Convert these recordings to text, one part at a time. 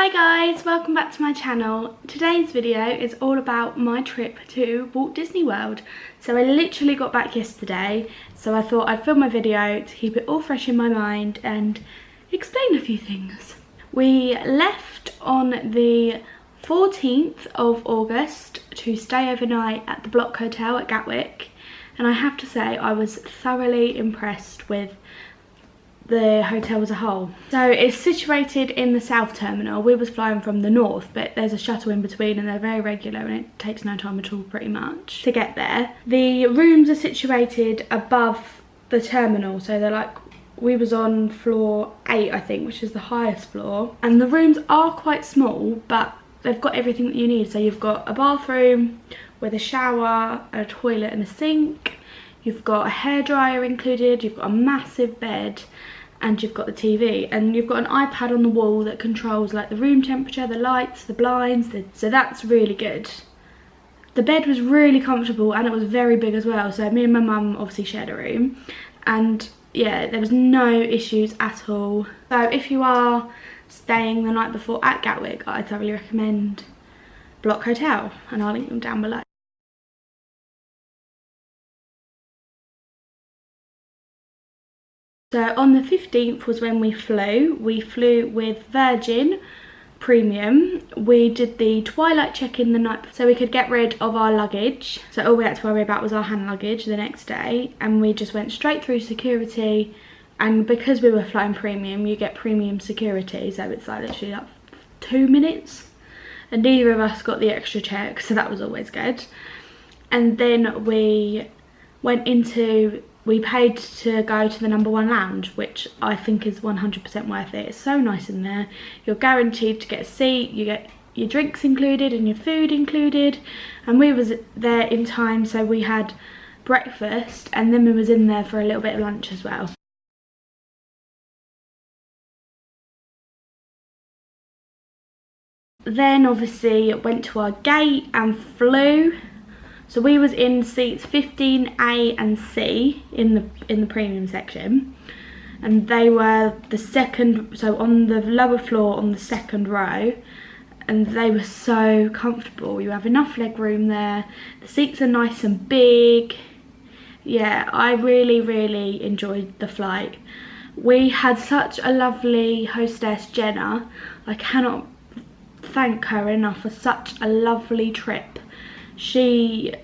Hi guys, welcome back to my channel. Today's video is all about my trip to Walt Disney World. So I literally got back yesterday, so I thought I'd film my video to keep it all fresh in my mind and explain a few things. We left on the 14th of August to stay overnight at the Block Hotel at Gatwick, and I have to say I was thoroughly impressed with the hotel as a whole. So it's situated in the south terminal. We was flying from the north, but there's a shuttle in between and they're very regular and it takes no time at all pretty much to get there. The rooms are situated above the terminal, so they're like, we was on floor 8 I think, which is the highest floor, and the rooms are quite small but they've got everything that you need. So you've got a bathroom with a shower, a toilet and a sink. You've got a hairdryer included, you've got a massive bed, and you've got the TV, and you've got an iPad on the wall that controls like the room temperature, the lights, the blinds, so that's really good. The bed was really comfortable and it was very big as well, so me and my mum obviously shared a room, and yeah, there was no issues at all. So if you are staying the night before at Gatwick, I thoroughly recommend Block Hotel, and I'll link them down below. So on the 15th was when we flew. We flew with Virgin Premium. We did the twilight check-in the night so we could get rid of our luggage. So all we had to worry about was our hand luggage the next day, and we just went straight through security. And because we were flying premium, you get premium security, so it's like literally like 2 minutes, and neither of us got the extra check, so that was always good. And then we went into, we paid to go to the #1 lounge, which I think is 100% worth it. It's so nice in there. You're guaranteed to get a seat, you get your drinks included and your food included, and we was there in time, so we had breakfast and then we was in there for a little bit of lunch as well. Then obviously went to our gate and flew. So we was in seats 15A and C in the premium section, and they were the second, so on the lower floor on the second row, and they were so comfortable. You have enough leg room there, the seats are nice and big. Yeah, I really enjoyed the flight. We had such a lovely hostess, Jenna. I cannot thank her enough for such a lovely trip. She,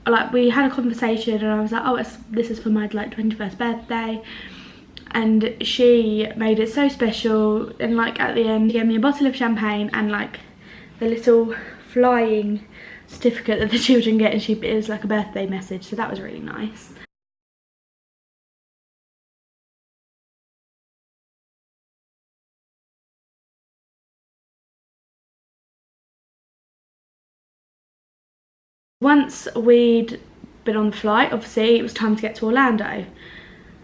like, we had a conversation and I was like, oh, this is for my like 21st birthday, and she made it so special, and like at the end she gave me a bottle of champagne and like the little flying certificate that the children get, and it was like a birthday message, so that was really nice. Once we'd been on the flight, obviously it was time to get to Orlando.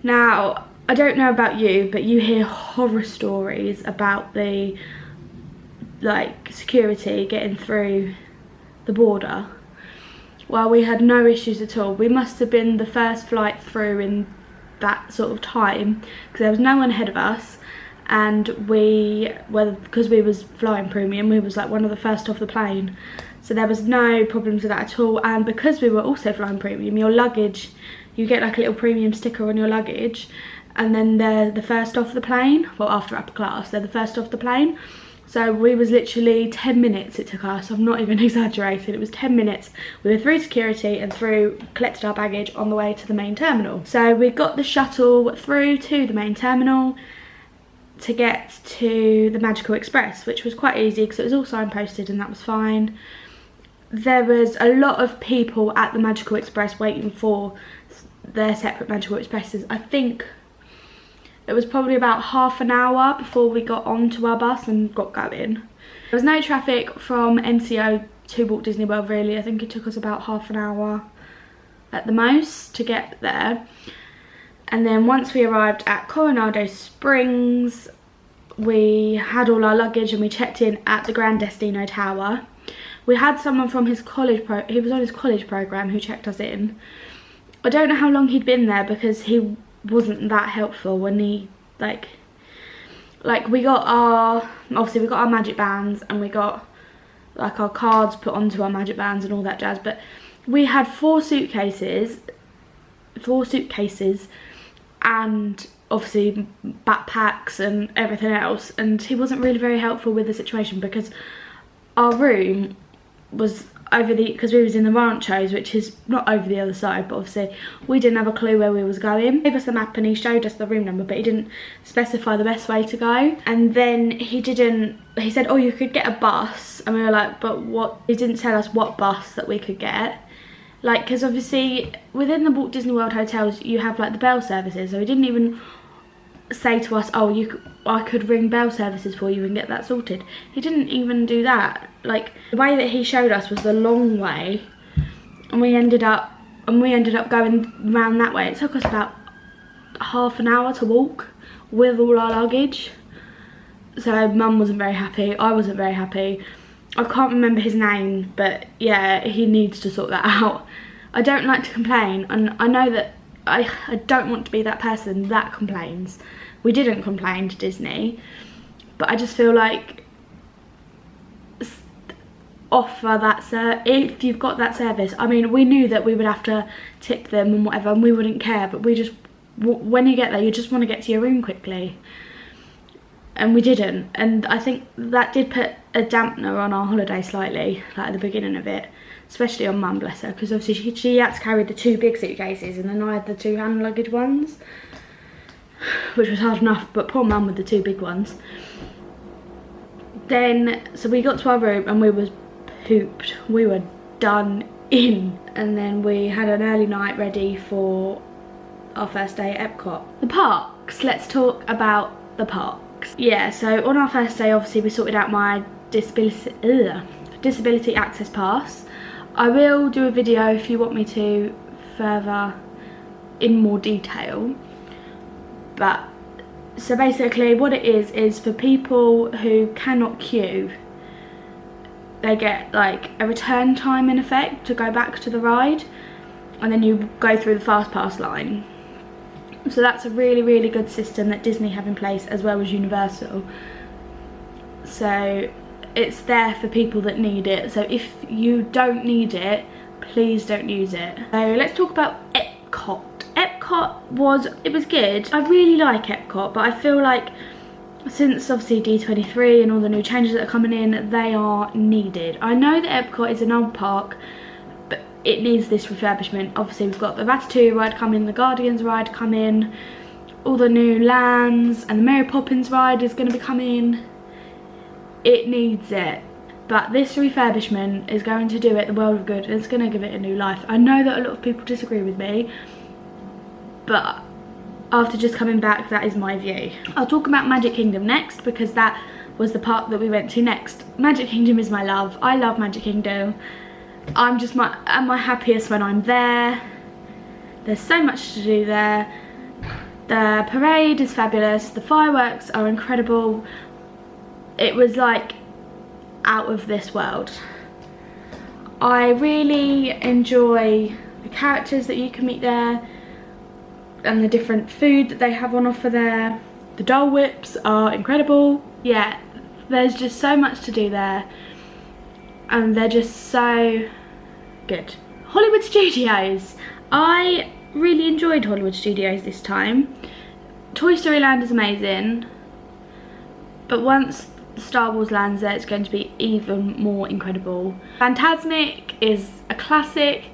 Now, I don't know about you, but you hear horror stories about the like security getting through the border. Well, we had no issues at all. We must have been the first flight through in that sort of time, because there was no one ahead of us, and because we was flying premium, we was like one of the first off the plane. So there was no problems with that at all, and because we were also flying premium, your luggage, you get like a little premium sticker on your luggage, and then they're the first off the plane. Well, after upper class, they're the first off the plane. So we was literally 10 minutes it took us, I'm not even exaggerating, it was 10 minutes. We were through security and collected our baggage on the way to the main terminal. So we got the shuttle through to the main terminal to get to the Magical Express, which was quite easy because it was all signposted and that was fine. There was a lot of people at the Magical Express waiting for their separate Magical Expresses. I think it was probably about half an hour before we got onto our bus and got going. There was no traffic from MCO to Walt Disney World really. I think it took us about half an hour at the most to get there. And then once we arrived at Coronado Springs, we had all our luggage and we checked in at the Grand Destino Tower. We had someone from his college, he was on his college program, who checked us in. I don't know how long he'd been there because he wasn't that helpful when he, like, like we got our, obviously we got our magic bands and we got like our cards put onto our magic bands and all that jazz, but we had 4 suitcases and obviously backpacks and everything else, and he wasn't really very helpful with the situation because our room was over the, because we was in the ranchos, which is not over the other side, but obviously we didn't have a clue where we was going. He gave us the map and he showed us the room number, but he didn't specify the best way to go. And then he said, oh, you could get a bus, and we were like, but what? He didn't tell us what bus that we could get, like, because obviously within the Walt Disney World hotels you have like the bell services, so he didn't even say to us, oh, I could ring bell services for you and get that sorted. He didn't even do that. Like, the way that he showed us was the long way, and we ended up going round that way. It took us about half an hour to walk with all our luggage. So Mum wasn't very happy, I wasn't very happy. I can't remember his name, but yeah, he needs to sort that out. I don't like to complain, and I know that I don't want to be that person that complains. We didn't complain to Disney, but I just feel like offer that if you've got that service. I mean, we knew that we would have to tip them and whatever, and we wouldn't care, but we just, when you get there, you just want to get to your room quickly, and we didn't. And I think that did put a dampener on our holiday slightly, like at the beginning of it, especially on Mum, bless her, because obviously she had to carry the 2 big suitcases and then I had the 2 hand luggage ones, which was hard enough, but poor Mum with the 2 big ones. Then, so we got to our room and we was pooped, we were done in, and then we had an early night ready for our first day at Epcot. The parks, let's talk about the parks. Yeah, so on our first day, obviously we sorted out my disability access pass. I will do a video if you want me to further in more detail, but so basically what it is for people who cannot queue, they get like a return time in effect to go back to the ride, and then you go through the fast pass line. So that's a really, really good system that Disney have in place, as well as Universal. So it's there for people that need it. So if you don't need it, please don't use it. So let's talk about Epcot. Epcot was good. I really like Epcot, but I feel like since obviously D23 and all the new changes that are coming in, they are needed. I know that Epcot is an old park, but it needs this refurbishment. Obviously we've got the Ratatouille ride coming, the Guardians ride coming, all the new lands, and the Mary Poppins ride is going to be coming. It needs it, but this refurbishment is going to do it the world of good. It's going to give it a new life. I know that a lot of people disagree with me, but after just coming back, that is my view. I'll talk about Magic Kingdom next, because that was the park that we went to next. Magic Kingdom is my love. I love Magic Kingdom. I'm just at my happiest when I'm there. There's so much to do there. The parade is fabulous. The fireworks are incredible. It was like out of this world. I really enjoy the characters that you can meet there and the different food that they have on offer there. The Dole Whips are incredible. Yeah, there's just so much to do there, and they're just so good. Hollywood Studios. I really enjoyed Hollywood Studios this time. Toy Story Land is amazing, but once Star Wars lands there, it's going to be even more incredible. Fantasmic is a classic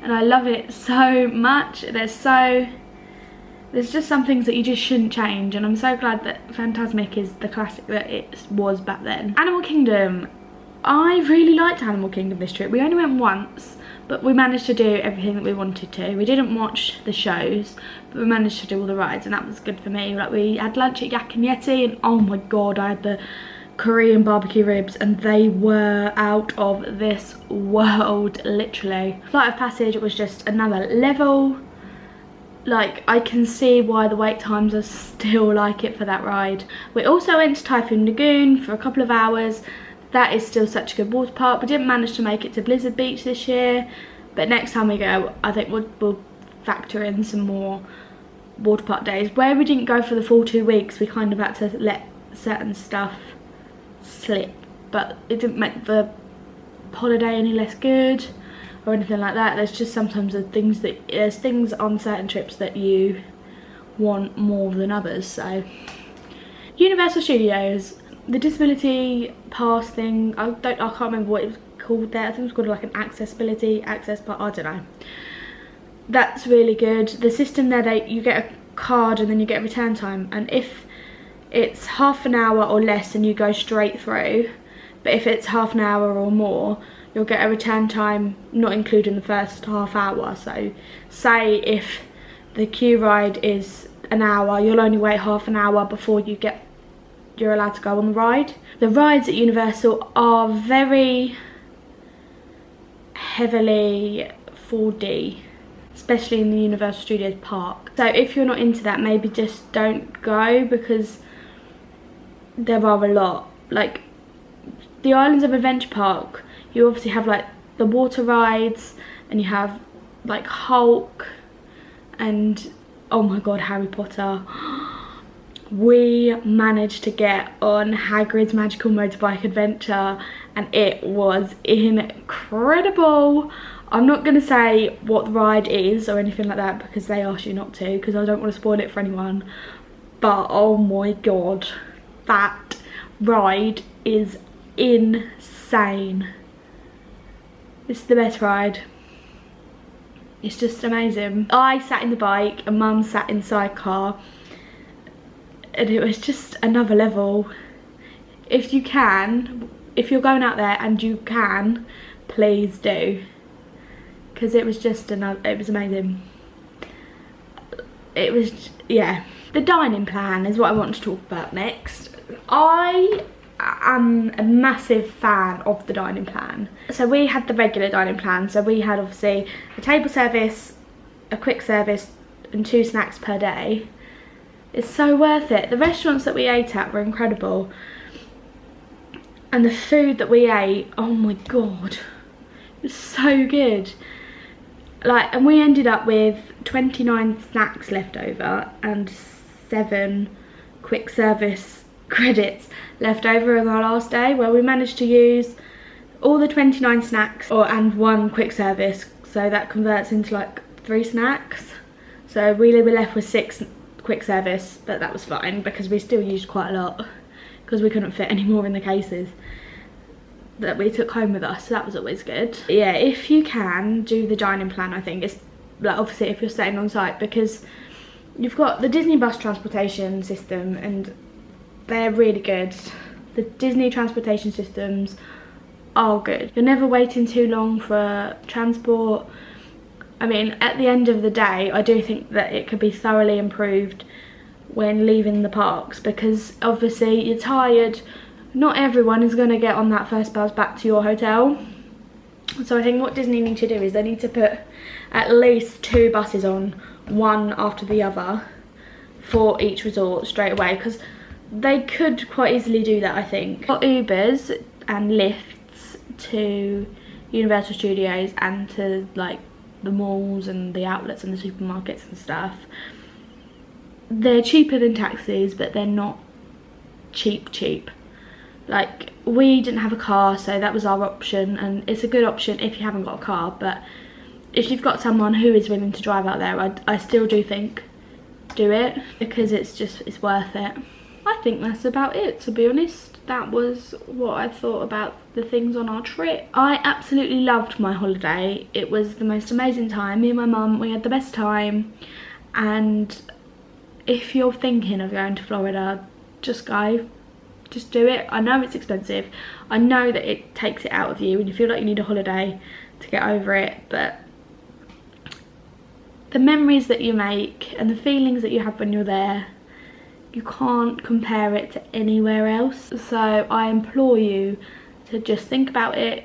and I love it so much. There's just some things that you just shouldn't change, and I'm so glad that Fantasmic is the classic that it was back then. Animal Kingdom. I really liked Animal Kingdom this trip. We only went once, but we managed to do everything that we wanted to. We didn't watch the shows, but we managed to do all the rides, and that was good for me. Like, we had lunch at Yak and Yeti, and oh my god, I had the Korean barbecue ribs, and they were out of this world, literally. Flight of Passage was just another level. Like, I can see why the wait times are still like it for that ride. We also went to Typhoon Lagoon for a couple of hours. That is still such a good water park. We didn't manage to make it to Blizzard Beach this year, but next time we go, I think we'll factor in some more water park days. Where we didn't go for the full 2 weeks, we kind of had to let certain stuff slip, but it didn't make the holiday any less good or anything like that. There's just sometimes there's things on certain trips that you want more than others. So Universal Studios, the disability pass thing, I can't remember what it was called there. I think it was called like an access part, I don't know. That's really good. The system there, you get a card and then you get a return time, and if it's half an hour or less then you go straight through, but if it's half an hour or more you'll get a return time not including the first half hour. So say if the queue ride is an hour, you'll only wait half an hour before you're allowed to go on the ride. The rides at Universal are very heavily 4D, especially in the Universal Studios park. So if you're not into that, maybe just don't go, because there are a lot. Like the Islands of Adventure Park, you obviously have like the water rides, and you have like Hulk and, oh my god, Harry Potter. We managed to get on Hagrid's Magical Motorbike Adventure and it was incredible. I'm not going to say what the ride is or anything like that because they ask you not to, because I don't want to spoil it for anyone, but oh my god, that ride is insane. It's the best ride. It's just amazing. I sat in the bike and Mum sat in the sidecar, and it was just another level. If you can, if you're going out there and you can, please do, because it was just it was amazing. It was, yeah. The dining plan is what I want to talk about next. I am a massive fan of the dining plan. So we had the regular dining plan, so we had obviously a table service, a quick service and 2 snacks per day. It's so worth it. The restaurants that we ate at were incredible, and the food that we ate, oh my god, it was so good. Like, and we ended up with 29 snacks left over and 7 quick service credits left over on our last day, where we managed to use all the 29 snacks and 1 quick service, so that converts into like 3 snacks. So we were left with 6 quick service, but that was fine because we still used quite a lot because we couldn't fit any more in the cases that we took home with us, so that was always good. Yeah, if you can do the dining plan, I think it's like, obviously if you're staying on site, because you've got the Disney bus transportation system and they're really good. The Disney transportation systems are good. You're never waiting too long for transport. I mean, at the end of the day, I do think that it could be thoroughly improved when leaving the parks, because obviously you're tired. Not everyone is going to get on that first bus back to your hotel. So I think what Disney need to do is they need to put at least 2 buses on, one after the other, for each resort straight away, because they could quite easily do that, I think. For Ubers and lifts to Universal Studios and to like the malls and the outlets and the supermarkets and stuff, they're cheaper than taxis, but they're not cheap. Like, we didn't have a car, so that was our option, and it's a good option if you haven't got a car, but if you've got someone who is willing to drive out there, I still do think do it, because it's worth it. I think that's about it, to be honest. That was what I thought about the things on our trip. I absolutely loved my holiday. It was the most amazing time. Me and my mum, we had the best time. And if you're thinking of going to Florida, just go. Just do it. I know it's expensive. I know that it takes it out of you and you feel like you need a holiday to get over it. But the memories that you make and the feelings that you have when you're there, you can't compare it to anywhere else. So I implore you to just think about it,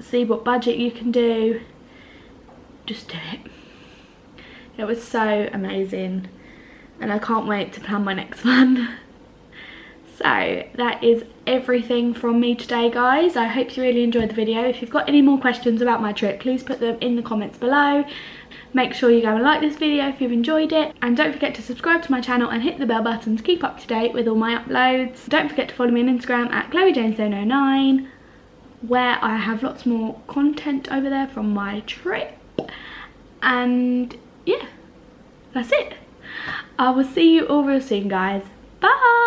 see what budget you can do, just do it. It was so amazing and I can't wait to plan my next one. So that is everything from me today, guys. I hope you really enjoyed the video. If you've got any more questions about my trip, please put them in the comments below. Make sure you go and like this video if you've enjoyed it, and don't forget to subscribe to my channel and hit the bell button to keep up to date with all my uploads. Don't forget to follow me on Instagram at ChloeJaneStone09, where I have lots more content over there from my trip. And yeah, that's it. I will see you all real soon, guys. Bye.